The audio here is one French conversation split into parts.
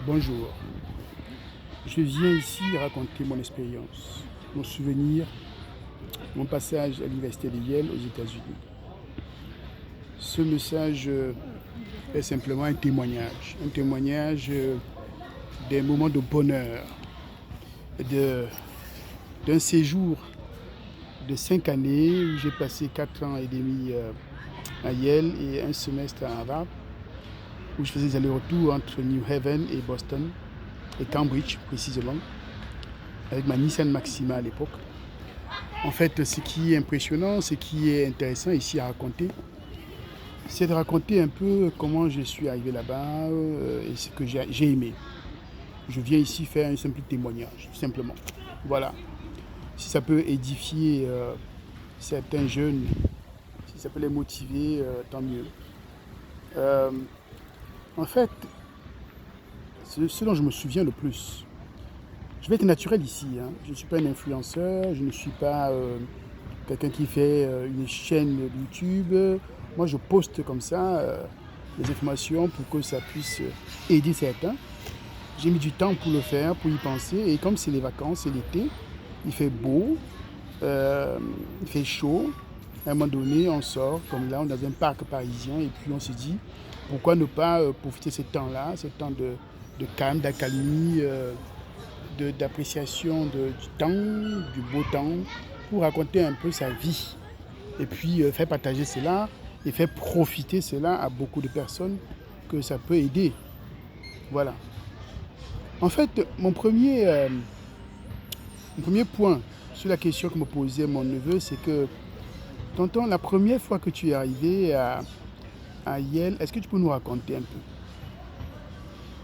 Bonjour, je viens ici raconter mon expérience, mon souvenir, mon passage à l'université de Yale aux États-Unis. Ce message est simplement un témoignage des moments de bonheur, de- d'un séjour de 5 années où j'ai passé 4 ans et demi à Yale et un semestre à Harvard, où je faisais des allers-retours entre New Haven et Boston, et Cambridge précisément, avec ma Nissan Maxima à l'époque. En fait, ce qui est impressionnant, ce qui est intéressant ici à raconter, c'est de raconter un peu comment je suis arrivé là-bas et ce que j'ai aimé. Je viens ici faire un simple témoignage, tout simplement. Voilà. Si ça peut édifier certains jeunes, si ça peut les motiver, tant mieux. Euh, En fait, ce dont je me souviens le plus, je vais être naturel ici, hein. Je ne suis pas un influenceur, je ne suis pas quelqu'un qui fait une chaîne YouTube. Moi, je poste comme ça les informations pour que ça puisse aider certains. J'ai mis du temps pour le faire, pour y penser. Et comme c'est les vacances, c'est l'été, il fait beau, euh, il fait chaud. À un moment donné, on sort, comme là, on est dans un parc parisien, et puis on se dit, pourquoi ne pas profiter de ce temps-là, ce temps de calme, d'accalmie, d'appréciation du temps, du beau temps, pour raconter un peu sa vie. Et puis faire partager cela et faire profiter cela à beaucoup de personnes que ça peut aider. Voilà. En fait, mon premier point sur la question que me posait mon neveu, c'est que, tonton, la première fois que tu es arrivé à Yale, est-ce que tu peux nous raconter un peu?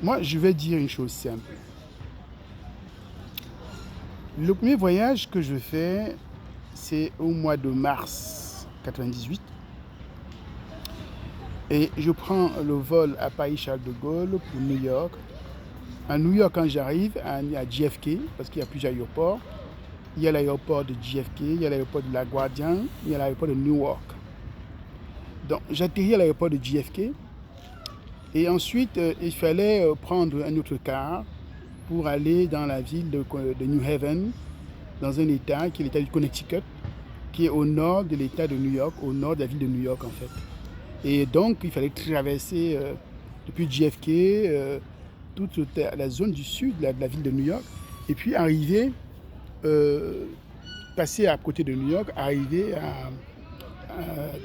Moi, je vais dire une chose simple. Le premier voyage que je fais, c'est au mois de mars 98. Et je prends le vol à Paris-Charles de Gaulle pour New York. À New York, quand j'arrive à JFK, parce qu'il y a plusieurs aéroports, il y a l'aéroport de JFK, il y a l'aéroport de LaGuardia, il y a l'aéroport de Newark. Donc j'atterris à l'aéroport de JFK et ensuite il fallait prendre un autre car pour aller dans la ville de New Haven, dans un état qui est l'état du Connecticut, qui est au nord de l'état de New York, au nord de la ville de New York en fait. Et donc il fallait traverser depuis JFK toute la zone du sud de la ville de New York et puis arriver, euh, passer à côté de New York, arriver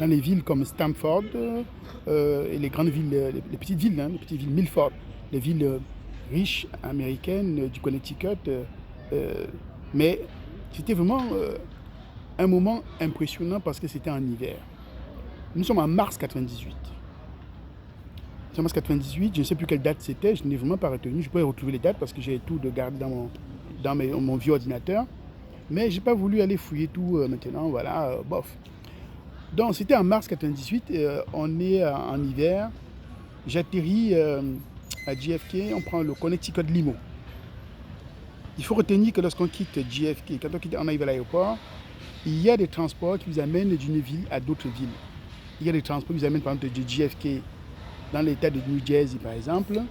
dans les villes comme Stamford et les grandes villes, les petites villes, hein, les petites villes Milford, les villes riches américaines du Connecticut. Euh, mais c'était vraiment un moment impressionnant parce que c'était en hiver. Nous sommes en mars 98. Nous sommes en mars 98, je ne sais plus quelle date c'était, je n'ai vraiment pas retenu. Je pourrais retrouver les dates parce que j'ai tout de garder mon vieux ordinateur. Mais je n'ai pas voulu aller fouiller tout maintenant, voilà, bof. Donc c'était en mars 98, on est en hiver. J'atterris à JFK, on prend le Connecticut Limo. Il faut retenir que lorsqu'on quitte JFK, quand on arrive à l'aéroport, il y a des transports qui vous amènent d'une ville à d'autres villes. Il y a des transports qui vous amènent par exemple de JFK dans l'état de New Jersey par exemple.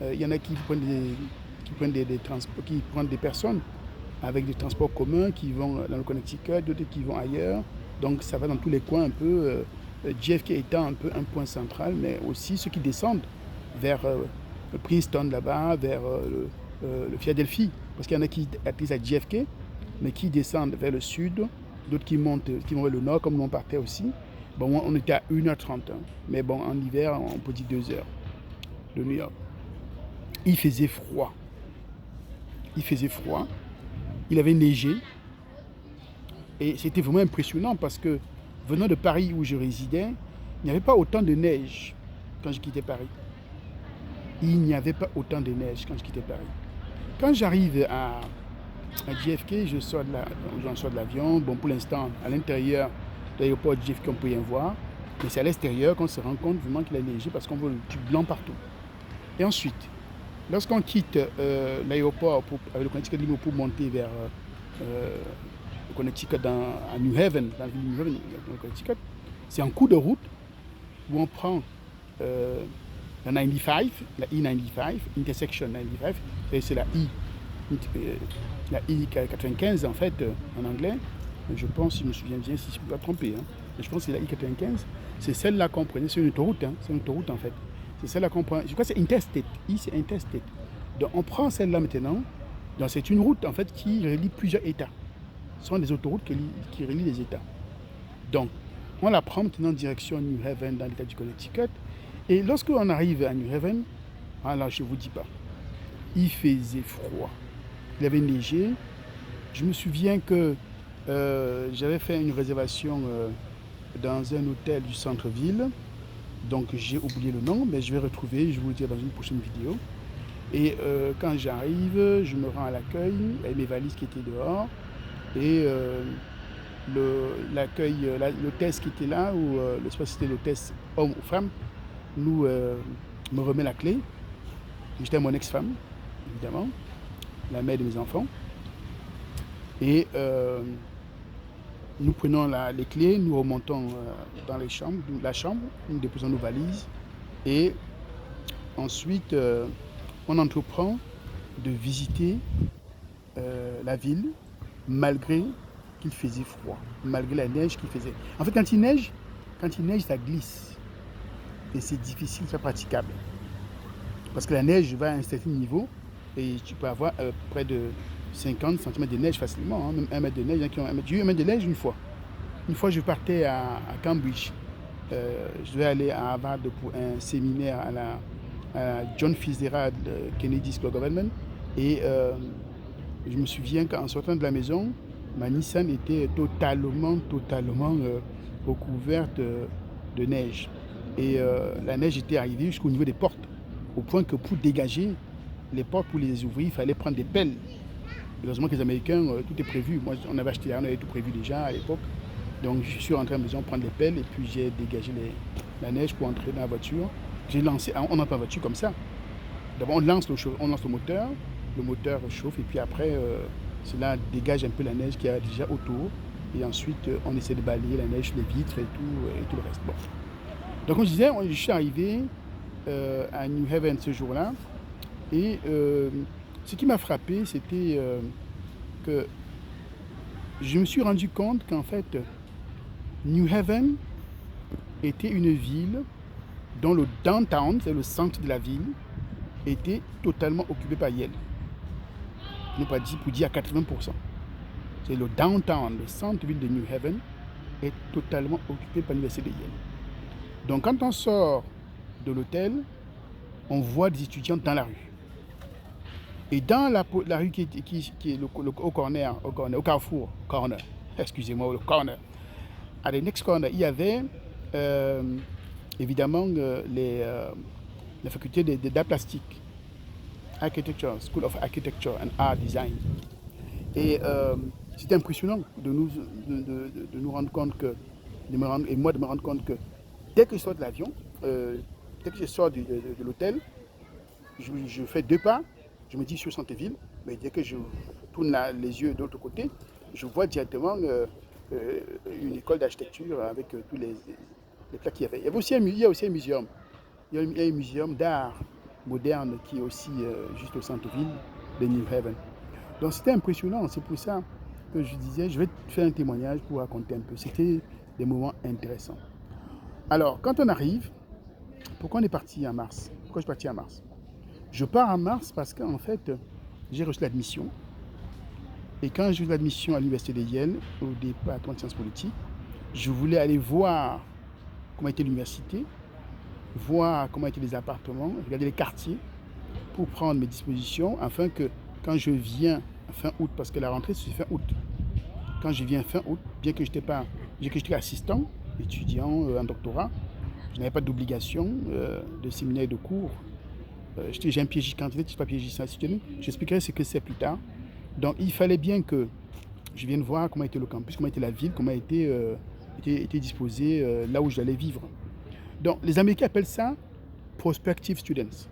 Il y en a des transports, qui prennent des personnes avec des transports communs qui vont dans le Connecticut, d'autres qui vont ailleurs. Donc ça va dans tous les coins un peu. JFK étant un peu un point central, mais aussi ceux qui descendent vers Princeton là-bas, vers le Philadelphie. Parce qu'il y en a qui atterrissent à JFK, mais qui descendent vers le sud, d'autres qui vont vers le nord, comme nous on partait aussi. Bon, on était à 1h30, hein. Mais bon, en hiver, on peut dire 2 heures de New York. Il faisait froid. Il faisait froid. Il avait neigé. Et c'était vraiment impressionnant parce que venant de Paris où je résidais, il n'y avait pas autant de neige quand je quittais Paris. Il n'y avait pas autant de neige quand je quittais Paris. Quand j'arrive à JFK, j'en sors de l'avion. Bon, pour l'instant, à l'intérieur de l'aéroport de JFK, on peut rien voir. Mais c'est à l'extérieur qu'on se rend compte vraiment qu'il a neigé parce qu'on voit le tube blanc partout. Et ensuite, lorsqu'on quitte l'aéroport avec le Connecticut Limo pour monter vers le Connecticut à New Haven, dans la ville de New Haven, dans le Connecticut, c'est en cours de route où on prend la 95, la I-95, Intersection 95, et c'est la I-95 en fait, en anglais. Je pense, si je me souviens bien, si je ne me suis pas trompé, hein. Je pense que c'est la I-95. C'est celle-là qu'on prenait, c'est une autoroute, hein. C'est une autoroute en fait. C'est celle-là qu'on prend. Je crois que c'est Interstate. I, c'est Interstate. Donc on prend celle-là maintenant. Donc c'est une route en fait qui relie plusieurs États. Ce sont des autoroutes qui relient les États. Donc on la prend maintenant en direction New Haven dans l'État du Connecticut. Et lorsqu'on arrive à New Haven, alors je ne vous dis pas, il faisait froid. Il avait neigé. Je me souviens que j'avais fait une réservation dans un hôtel du centre-ville. Donc j'ai oublié le nom, mais je vais retrouver, je vais vous le dire dans une prochaine vidéo. Et quand j'arrive, je me rends à l'accueil avec mes valises qui étaient dehors. Et l'accueil, l'hôtesse qui était là, ou je ne sais pas si c'était l'hôtesse homme ou femme, me remet la clé. J'étais mon ex-femme, évidemment, la mère de mes enfants. Et nous prenons les clés, nous remontons dans la chambre, nous déposons nos valises. Et ensuite, on entreprend de visiter la ville, malgré qu'il faisait froid, malgré la neige qu'il faisait. En fait, quand il neige, ça glisse. Et c'est difficile, c'est praticable. Parce que la neige va à un certain niveau et tu peux avoir près de 50 cm de neige facilement, hein, même 1 mètre de neige. J'ai eu 1 mètre de neige une fois. Une fois, je partais à Cambridge. Je devais aller à Harvard pour un séminaire à la John Fitzgerald Kennedy School of Government. Et je me souviens qu'en sortant de la maison, ma Nissan était totalement recouverte de neige. Et la neige était arrivée jusqu'au niveau des portes, au point que pour dégager les portes, pour les ouvrir, il fallait prendre des pelles. Heureusement que les Américains, tout est prévu. Moi, on avait tout prévu déjà à l'époque. Donc, je suis rentré à la maison prendre les pelles et puis j'ai dégagé la neige pour entrer dans la voiture. J'ai lancé, on entre la voiture comme ça. D'abord, on lance le moteur chauffe et puis après, cela dégage un peu la neige qui est déjà autour. Et ensuite, on essaie de balayer la neige, les vitres et tout le reste. Bon. Donc, comme je disais, je suis arrivé à New Haven ce jour-là. Et ce qui m'a frappé, c'était que je me suis rendu compte qu'en fait, New Haven était une ville dont le downtown, c'est le centre de la ville, était totalement occupé par Yale. Je ne pas dire pour dire à 80%. C'est le downtown, le centre-ville de New Haven, est totalement occupé par l'université de Yale. Donc quand on sort de l'hôtel, on voit des étudiants dans la rue. Et dans la rue qui est au carrefour, excusez-moi, le corner, à the next corner, il y avait évidemment la faculté d'art plastique, Architecture, School of Architecture and Art Design. Et c'était impressionnant de nous rendre compte que, de me rendre compte que dès que je sors de l'avion, dès que je sors de l'hôtel, je fais 2 pas, je me dis sur centre-ville, mais dès que je tourne les yeux de l'autre côté, je vois directement une école d'architecture avec tous les plats qu'il y avait. Il y a aussi un muséum. Il y a un muséum d'art moderne qui est aussi juste au centre-ville de New Haven. Donc c'était impressionnant, c'est pour ça que je disais, je vais te faire un témoignage pour raconter un peu. C'était des moments intéressants. Alors, quand on arrive, pourquoi on est parti en mars? Pourquoi je suis parti en mars? Je pars en mars parce qu'en fait, j'ai reçu l'admission. Et quand j'ai eu l'admission à l'université de Yale, au département de sciences politiques, je voulais aller voir comment était l'université, voir comment étaient les appartements, regarder les quartiers pour prendre mes dispositions afin que quand je viens fin août, parce que la rentrée c'est fin août, quand je viens fin août, bien que j'étais assistant, étudiant en doctorat, je n'avais pas d'obligation de séminaire et de cours. J'ai un PhD quantitatif, je ne suis pas PhD institutionnel. J'expliquerai ce que c'est plus tard. Donc il fallait bien que je vienne voir comment était le campus, comment était la ville, comment était disposé là où j'allais vivre. Donc les Américains appellent ça prospective students.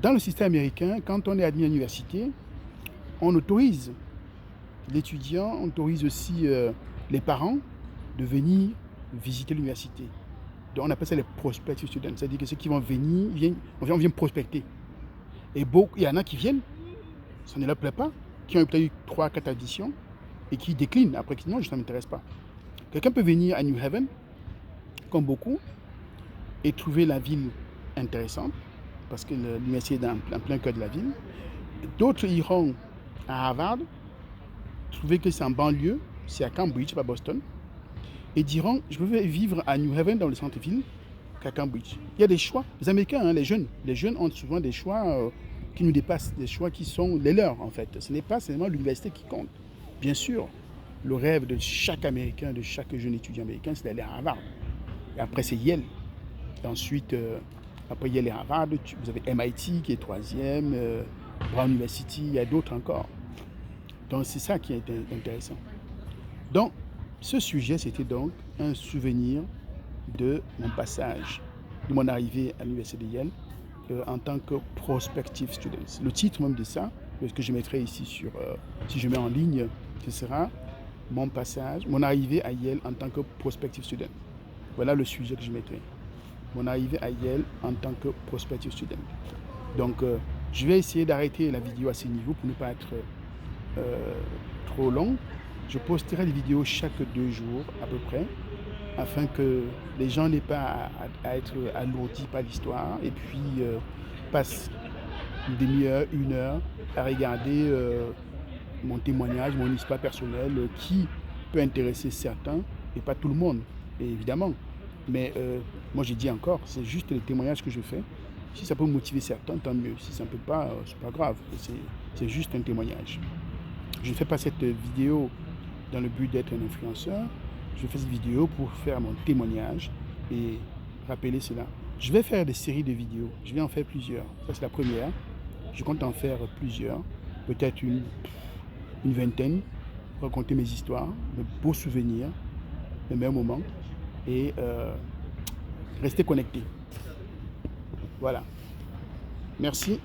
Dans le système américain, quand on est admis à l'université, on autorise l'étudiant, on autorise aussi les parents de venir visiter l'université. Donc on appelle ça les prospective students. C'est-à-dire que ceux qui vont venir, on vient prospecter. Et beaucoup, il y en a qui viennent, ça ne leur plaît pas, qui ont peut-être eu 3-4 additions et qui déclinent après, qui disent non, ça ne m'intéresse pas. Quelqu'un peut venir à New Haven, comme beaucoup, et trouver la ville intéressante, parce que l'université est en plein cœur de la ville. D'autres iront à Harvard, trouver que c'est en banlieue, c'est à Cambridge, pas Boston, et diront, je veux vivre à New Haven, dans le centre-ville, qu'à Cambridge. Il y a des choix. Les Américains, hein, les jeunes ont souvent des choix qui nous dépassent, des choix qui sont les leurs, en fait. Ce n'est pas seulement l'université qui compte. Bien sûr, le rêve de chaque Américain, de chaque jeune étudiant américain, c'est d'aller à Harvard. Et après, c'est Yale. Et ensuite, après Yale et Harvard, vous avez MIT qui est troisième, Brown University, il y a d'autres encore. Donc, c'est ça qui est intéressant. Donc, ce sujet, c'était donc un souvenir de mon passage, de mon arrivée à l'université de Yale en tant que prospective student. Le titre même de ça, ce que je mettrai ici sur, si je mets en ligne, ce sera mon passage, mon arrivée à Yale en tant que prospective student. Voilà le sujet que je mettrai. Mon arrivée à Yale en tant que prospective student. Donc, je vais essayer d'arrêter la vidéo à ce niveau pour ne pas être trop long. Je posterai des vidéos chaque 2 jours à peu près, afin que les gens n'aient pas à être alourdis par l'histoire et puis passent une demi-heure, 1 heure à regarder mon témoignage, mon histoire personnelle qui peut intéresser certains et pas tout le monde, évidemment. Mais moi je dis encore, c'est juste les témoignages que je fais. Si ça peut motiver certains, tant mieux. Si ça ne peut pas, c'est pas grave. C'est juste un témoignage. Je ne fais pas cette vidéo dans le but d'être un influenceur. Je fais cette vidéo pour faire mon témoignage et rappeler cela. Je vais faire des séries de vidéos. Je vais en faire plusieurs. Ça, c'est la première. Je compte en faire plusieurs. Peut-être une vingtaine. Raconter mes histoires, mes beaux souvenirs, mes meilleurs moments. Et rester connecté. Voilà. Merci.